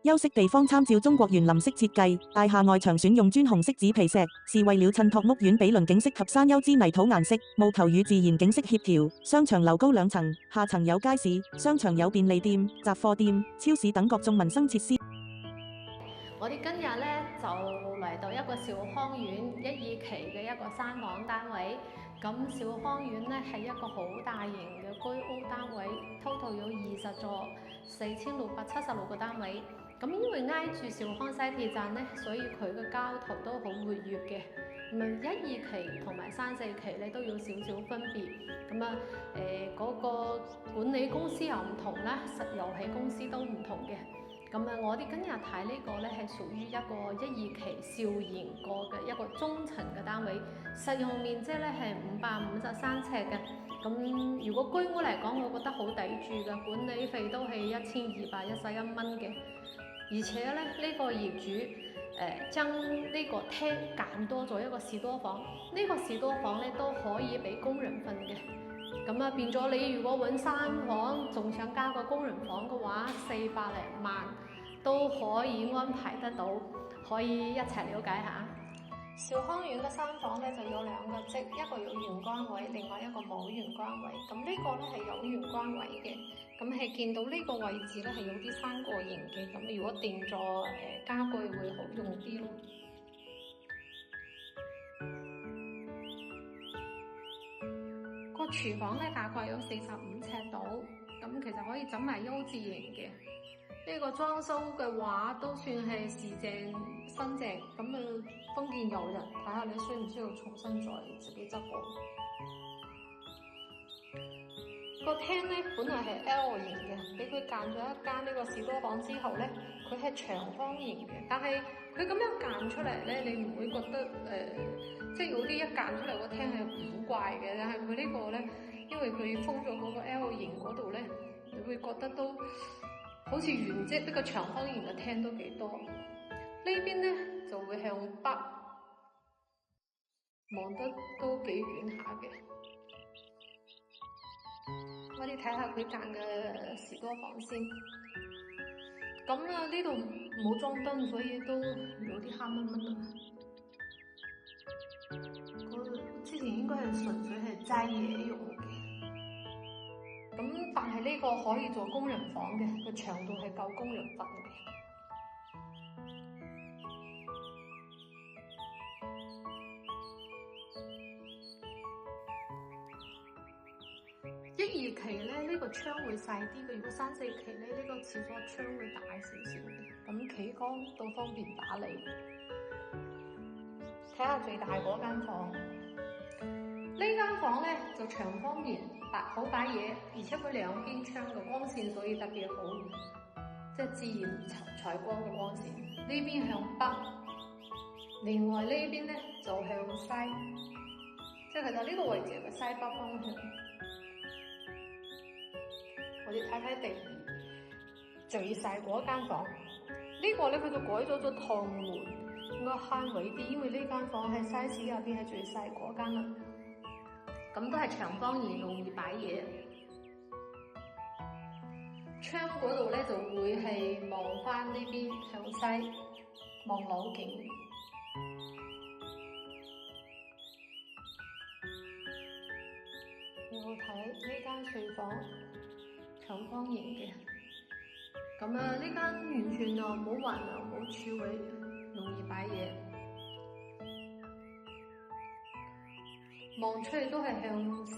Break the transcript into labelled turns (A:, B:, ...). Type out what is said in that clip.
A: 休息地方參照中國園林式設計，大廈外牆選用磚紅色紙皮石，是為了襯托屋苑比鄰景色及山丘之泥土顏色，務求與自然景色協調。商場樓高2層，下層有街市，商場有便利店、雜貨店、超市等各種民生設施。
B: 我哋今日咧就嚟到一個兆康苑1、2期嘅一個3房單位。咁兆康苑咧係一個好大型嘅居屋單位 ，total 有20座，4676個單位。咁因為挨住兆康西鐵站咧，所以佢嘅交投都好活躍嘅。咁啊1、2期同埋3、4期咧都有少少分別。咁啊嗰個管理公司又唔同啦，實油氣公司都唔同嘅。咁啊，我哋今日睇呢個咧係屬於一個1、2期兆賢過嘅一個中層嘅單位，實用面積咧係553尺嘅。咁如果居屋嚟講，我覺得好抵住嘅，管理費都係1211蚊嘅。而且咧呢個業主將呢個廳揀多咗一個士多房，呢個士多房咧都可以俾工人瞓嘅。咁啊變咗你如果揾3房，仲想加個工人房嘅話，400零萬都可以安排得到，可以一齊了解下。兆康苑嘅3房咧就有2個職，一個有玄關位，另外一個冇玄關位。咁呢個咧係有玄關位嘅，咁係見到呢個位置咧係有啲3角形嘅，咁如果墊咗家具會好用啲咯。個廚房咧大概有45尺度，咁其實可以整埋 U 字型嘅。呢個裝修嘅話都算係時正新淨，咁啊豐儉由人，睇下你需唔需要重新再自己執過。個廳咧本來係 L 型嘅，俾佢間咗一間呢個士多房之後咧，佢係長方形嘅。但係佢咁樣間出嚟咧，你唔會覺得即係有啲一間出嚟個廳係古怪嘅。但係佢呢個咧，因為佢封咗嗰個 L 型嗰度咧，你會覺得都好似原即呢個長方形嘅廳都幾多。呢邊咧就會向北，望得都幾遠下嘅。我哋睇下佢間嘅士多房先。咁啊呢度冇裝燈，所以都有啲黑蚊蚊啦。佢之前應該係純粹係齋嘢用嘅。咁但係呢個可以做工人房嘅，個長度係夠工人瞓嘅。1、2期咧呢個窗會細啲嘅，如果3、4期咧呢個廁所窗會大少少嘅，咁企缸都方便打理。睇下最大嗰間房，呢間房咧就長方形，好擺嘢，而且佢兩邊窗嘅光線所以特別好，即係自然採光嘅光線。呢邊向北，另外呢邊咧就向西，即係其實呢個位置係個西北方向。我哋睇睇第2最細嗰間房，呢個咧佢就改咗咗趟門，應該慳位啲，因為呢間房喺 size 入邊係最細嗰間啦。咁都係長方形，容易擺嘢。窗嗰度咧就會係望翻呢邊向西，望老景。然後睇呢間睡房，長方形嘅。咁啊，呢間完全就冇橫梁冇柱位，容易擺嘢。望出去都係向西。